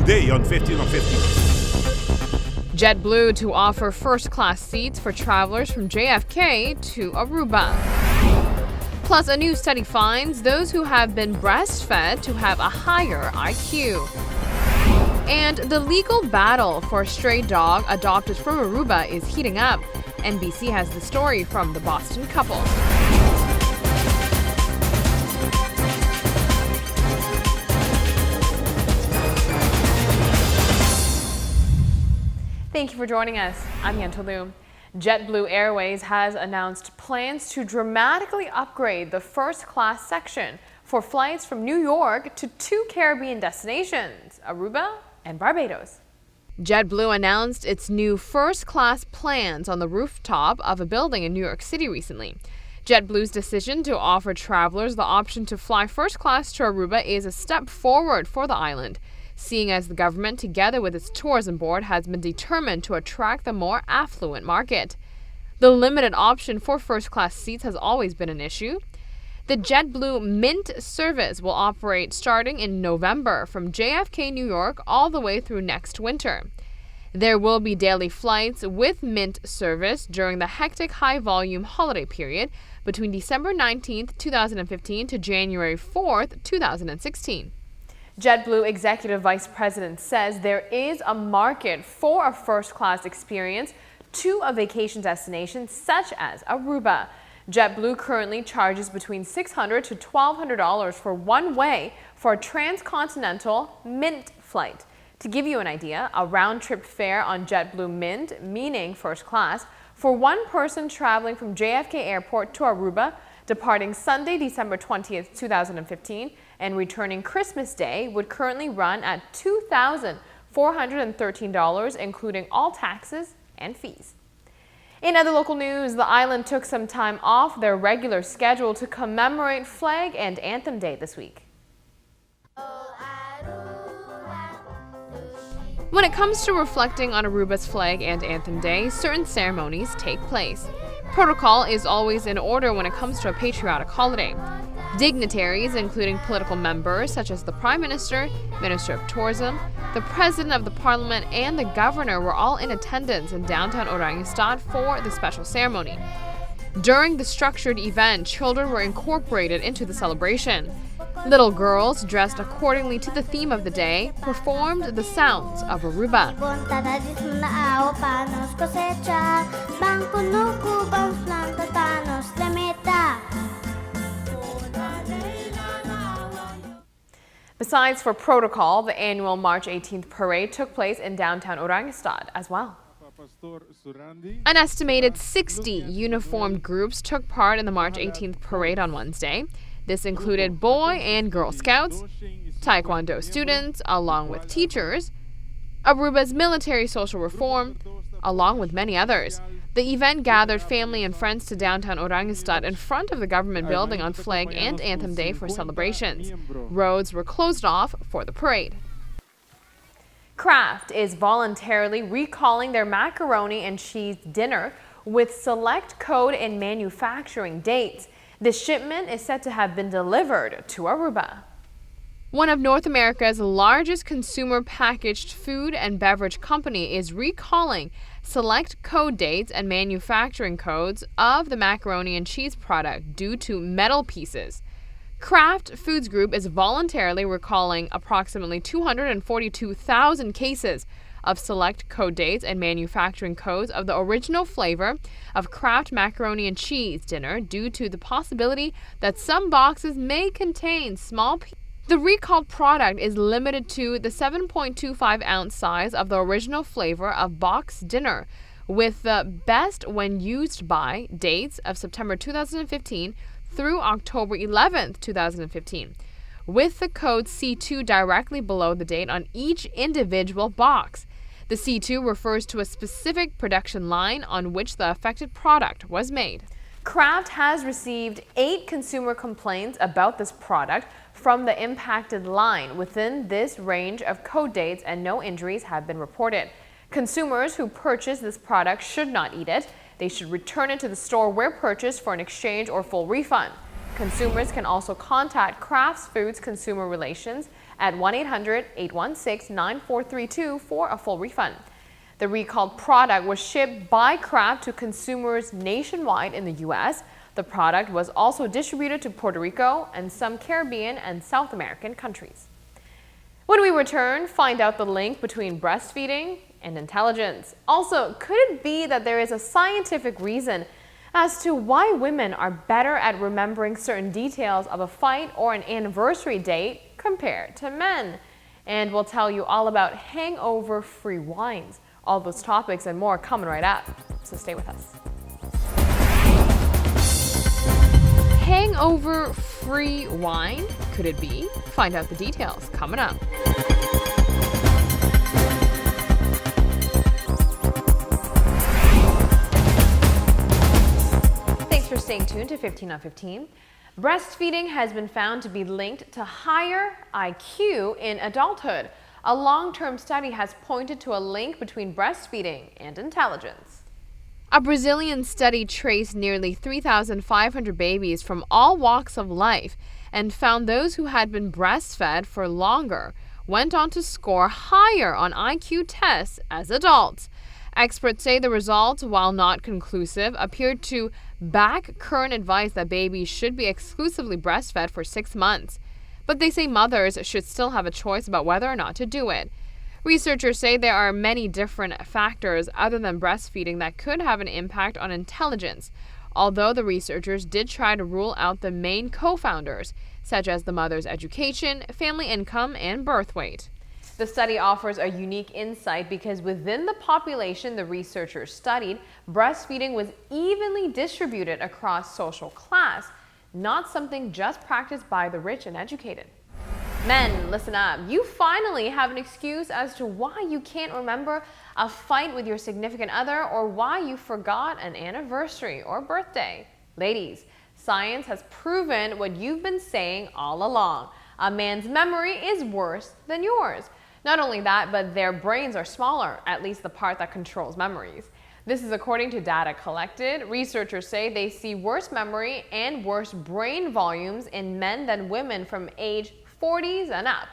today on 15 on 15. JetBlue to offer first-class seats for travelers from JFK to Aruba. Plus, a new study finds those who have been breastfed to have a higher IQ. And the legal battle for a stray dog adopted from Aruba is heating up. NBC has the story from the Boston couple. Thank you for joining us. I'm Yentl Lieuw. JetBlue Airways has announced plans to dramatically upgrade the first-class section for flights from New York to two Caribbean destinations, Aruba and Barbados. JetBlue announced its new first-class plans on the rooftop of a building in New York City recently. JetBlue's decision to offer travelers the option to fly first class to Aruba is a step forward for the island, seeing as the government, together with its tourism board, has been determined to attract the more affluent market. The limited option for first-class seats has always been an issue. The JetBlue Mint service will operate starting in November from JFK, New York, all the way through next winter. There will be daily flights with Mint service during the hectic high-volume holiday period between December 19th, 2015 to January 4th, 2016. JetBlue Executive Vice President says there is a market for a first-class experience to a vacation destination such as Aruba. JetBlue currently charges between $600 to $1,200 for one way for a transcontinental Mint flight. To give you an idea, a round-trip fare on JetBlue Mint, meaning first class, for one person traveling from JFK Airport to Aruba, departing Sunday, December 20th, 2015, and returning Christmas Day would currently run at $2,413, including all taxes and fees. In other local news, the island took some time off their regular schedule to commemorate Flag and Anthem Day this week. When it comes to reflecting on Aruba's Flag and Anthem Day, certain ceremonies take place. Protocol is always in order when it comes to a patriotic holiday. Dignitaries, including political members such as the Prime Minister, Minister of Tourism, the President of the Parliament, and the Governor, were all in attendance in downtown Oranjestad for the special ceremony. During the structured event, children were incorporated into the celebration. Little girls, dressed accordingly to the theme of the day, performed the sounds of Aruba. Besides for protocol, the annual March 18th parade took place in downtown Oranjestad as well. An estimated 60 uniformed groups took part in the March 18th parade on Wednesday. This included Boy and Girl Scouts, Taekwondo students, along with teachers, Aruba's military social reform, along with many others. The event gathered family and friends to downtown Oranjestad in front of the government building on Flag and Anthem Day for celebrations. Roads were closed off for the parade. Kraft is voluntarily recalling their macaroni and cheese dinner with select code and manufacturing dates. This shipment is said to have been delivered to Aruba. One of North America's largest consumer packaged food and beverage company is recalling select code dates and manufacturing codes of the macaroni and cheese product due to metal pieces. Kraft Foods Group is voluntarily recalling approximately 242,000 cases of select code dates and manufacturing codes of the original flavor of Kraft macaroni and cheese dinner due to the possibility that some boxes may contain small pieces. The recalled product is limited to the 7.25-ounce size of the original flavor of box dinner, with the best when used by dates of September 2015 through October 11th, 2015, with the code C2 directly below the date on each individual box. The C2 refers to a specific production line on which the affected product was made. Kraft has received 8 consumer complaints about this product from the impacted line within this range of code dates, and no injuries have been reported. Consumers who purchase this product should not eat it. They should return it to the store where purchased for an exchange or full refund. Consumers can also contact Kraft Foods Consumer Relations at 1-800-816-9432 for a full refund. The recalled product was shipped by Kraft to consumers nationwide in the U.S. The product was also distributed to Puerto Rico and some Caribbean and South American countries. When we return, find out the link between breastfeeding and intelligence. Also, could it be that there is a scientific reason as to why women are better at remembering certain details of a fight or an anniversary date compared to men? And we'll tell you all about hangover-free wines. All those topics and more coming right up, so stay with us. Hangover-free wine? Could it be? Find out the details coming up. Thanks for staying tuned to 15 on 15. Breastfeeding has been found to be linked to higher IQ in adulthood. A long-term study has pointed to a link between breastfeeding and intelligence. A Brazilian study traced nearly 3,500 babies from all walks of life and found those who had been breastfed for longer went on to score higher on IQ tests as adults. Experts say the results, while not conclusive, appeared to back current advice that babies should be exclusively breastfed for 6 months. But they say mothers should still have a choice about whether or not to do it. Researchers say there are many different factors other than breastfeeding that could have an impact on intelligence, although the researchers did try to rule out the main co-founders, such as the mother's education, family income, and birth weight. The study offers a unique insight because within the population the researchers studied, breastfeeding was evenly distributed across social class, not something just practiced by the rich and educated. Men, listen up. You finally have an excuse as to why you can't remember a fight with your significant other or why you forgot an anniversary or birthday. Ladies, science has proven what you've been saying all along. A man's memory is worse than yours. Not only that, but their brains are smaller, at least the part that controls memories. This is according to data collected. Researchers say they see worse memory and worse brain volumes in men than women from age 40s and up.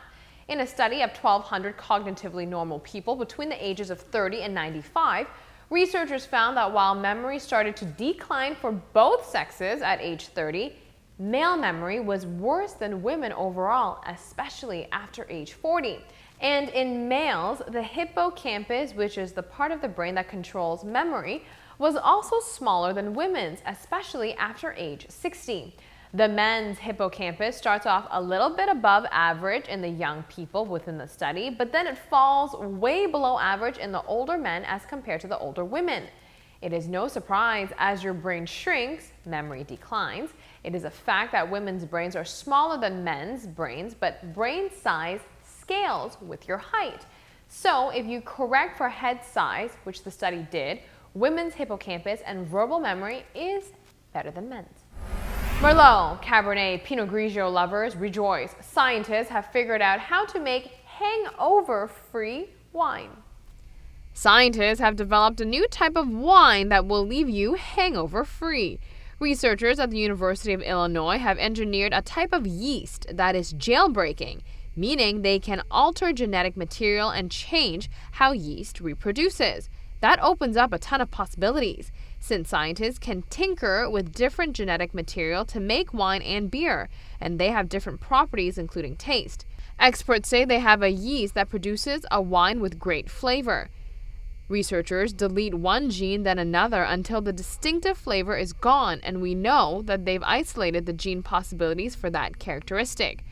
In a study of 1,200 cognitively normal people between the ages of 30 and 95, researchers found that while memory started to decline for both sexes at age 30, male memory was worse than women overall, especially after age 40. And in males, the hippocampus, which is the part of the brain that controls memory, was also smaller than women's, especially after age 60. The men's hippocampus starts off a little bit above average in the young people within the study, but then it falls way below average in the older men as compared to the older women. It is no surprise as your brain shrinks, memory declines. It is a fact that women's brains are smaller than men's brains, but brain size scales with your height. So if you correct for head size, which the study did, women's hippocampus and verbal memory is better than men's. Merlot, Cabernet, Pinot Grigio lovers rejoice. Scientists have figured out how to make hangover-free wine. Scientists have developed a new type of wine that will leave you hangover-free. Researchers at the University of Illinois have engineered a type of yeast that is jailbreaking, meaning they can alter genetic material and change how yeast reproduces. That opens up a ton of possibilities, since scientists can tinker with different genetic material to make wine and beer, and they have different properties including taste. Experts say they have a yeast that produces a wine with great flavor. Researchers delete one gene then another until the distinctive flavor is gone, and we know that they've isolated the gene possibilities for that characteristic.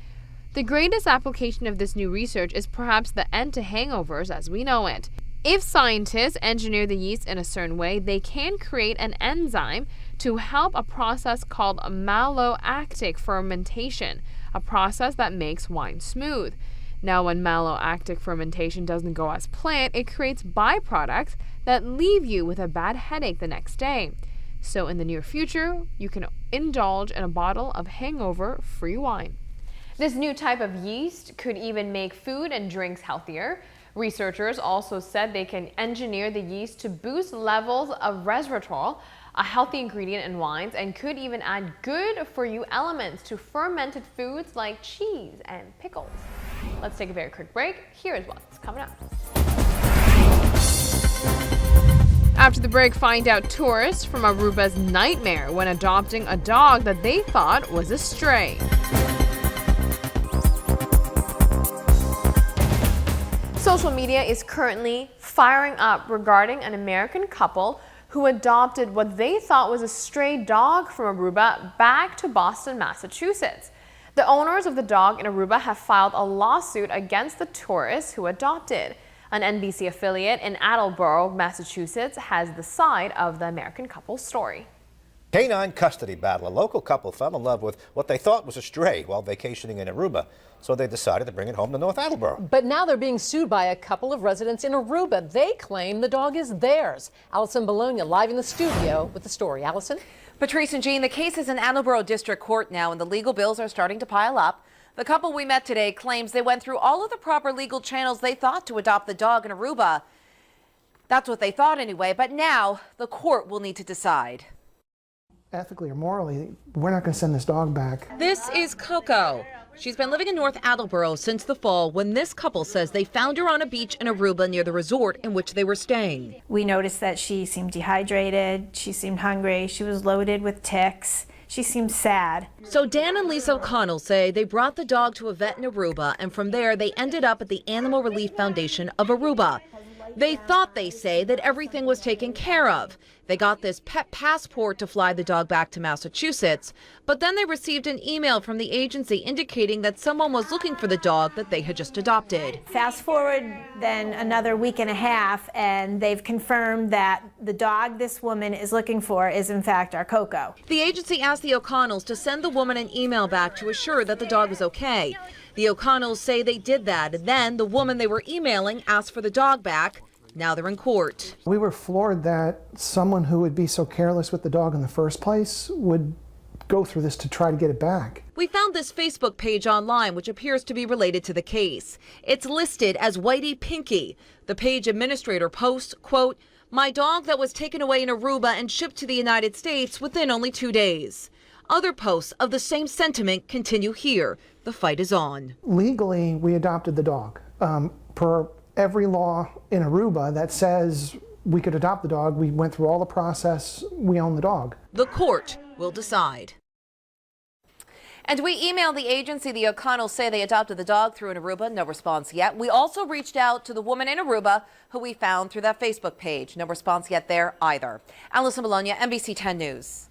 The greatest application of this new research is perhaps the end to hangovers as we know it. If scientists engineer the yeast in a certain way, they can create an enzyme to help a process called malolactic fermentation, a process that makes wine smooth. Now, when malolactic fermentation doesn't go as planned, it creates byproducts that leave you with a bad headache the next day. So in the near future, you can indulge in a bottle of hangover-free wine. This new type of yeast could even make food and drinks healthier. Researchers also said they can engineer the yeast to boost levels of resveratrol, a healthy ingredient in wines, and could even add good-for-you elements to fermented foods like cheese and pickles. Let's take a very quick break. Here is what's coming up. After the break, find out tourists from Aruba's nightmare when adopting a dog that they thought was a stray. Social media is currently firing up regarding an American couple who adopted what they thought was a stray dog from Aruba back to Boston, Massachusetts. The owners of the dog in Aruba have filed a lawsuit against the tourists who adopted. An NBC affiliate in Attleboro, Massachusetts, has the side of the American couple's story. Canine custody battle. A local couple fell in love with what they thought was a stray while vacationing in Aruba, so they decided to bring it home to North Attleboro. But now they're being sued by a couple of residents in Aruba. They claim the dog is theirs. Allison Bologna live in the studio with the story. Allison? Patrice and Jean, the case is in Attleboro District Court now, and the legal bills are starting to pile up. The couple we met today claims they went through all of the proper legal channels they thought to adopt the dog in Aruba. That's what they thought anyway, but now the court will need to decide. Ethically or morally, we're not going to send this dog back. This is Coco. She's been living in North Attleboro since the fall when this couple says they found her on a beach in Aruba near the resort in which they were staying. We noticed that she seemed dehydrated, she seemed hungry, she was loaded with ticks, she seemed sad. So Dan and Lisa O'Connell say they brought the dog to a vet in Aruba, and from there they ended up at the Animal Relief Foundation of Aruba. They thought, they say, that everything was taken care of. They got this pet passport to fly the dog back to Massachusetts, but then they received an email from the agency indicating that someone was looking for the dog that they had just adopted. Fast forward then another week and a half, and they've confirmed that the dog this woman is looking for is in fact our Coco. The agency asked the O'Connells to send the woman an email back to assure that the dog was okay. The O'Connells say they did that, and then the woman they were emailing asked for the dog back. Now they're in court. We were floored that someone who would be so careless with the dog in the first place would go through this to try to get it back. We found this Facebook page online which appears to be related to the case. It's listed as Whitey Pinky. The page administrator posts, quote, "My dog that was taken away in Aruba and shipped to the United States within only 2 days." Other posts of the same sentiment continue here. The fight is on. Legally, we adopted the dog. Per every law in Aruba that says we could adopt the dog, we went through all the process, we own the dog. The court will decide. And we emailed the agency. The O'Connells say they adopted the dog through in Aruba. No response yet. We also reached out to the woman in Aruba who we found through that Facebook page. No response yet there either. Allison Bologna, NBC 10 News.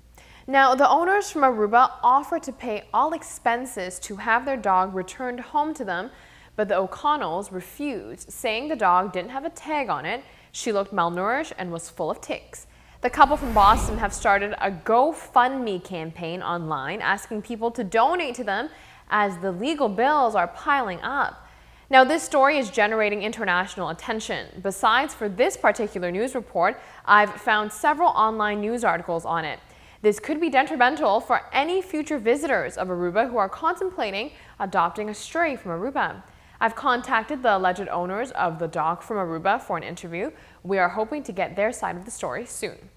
Now, the owners from Aruba offered to pay all expenses to have their dog returned home to them, but the O'Connells refused, saying the dog didn't have a tag on it, she looked malnourished, and was full of ticks. The couple from Boston have started a GoFundMe campaign online asking people to donate to them as the legal bills are piling up. Now, this story is generating international attention. Besides for this particular news report, I've found several online news articles on it. This could be detrimental for any future visitors of Aruba who are contemplating adopting a stray from Aruba. I've contacted the alleged owners of the dog from Aruba for an interview. We are hoping to get their side of the story soon.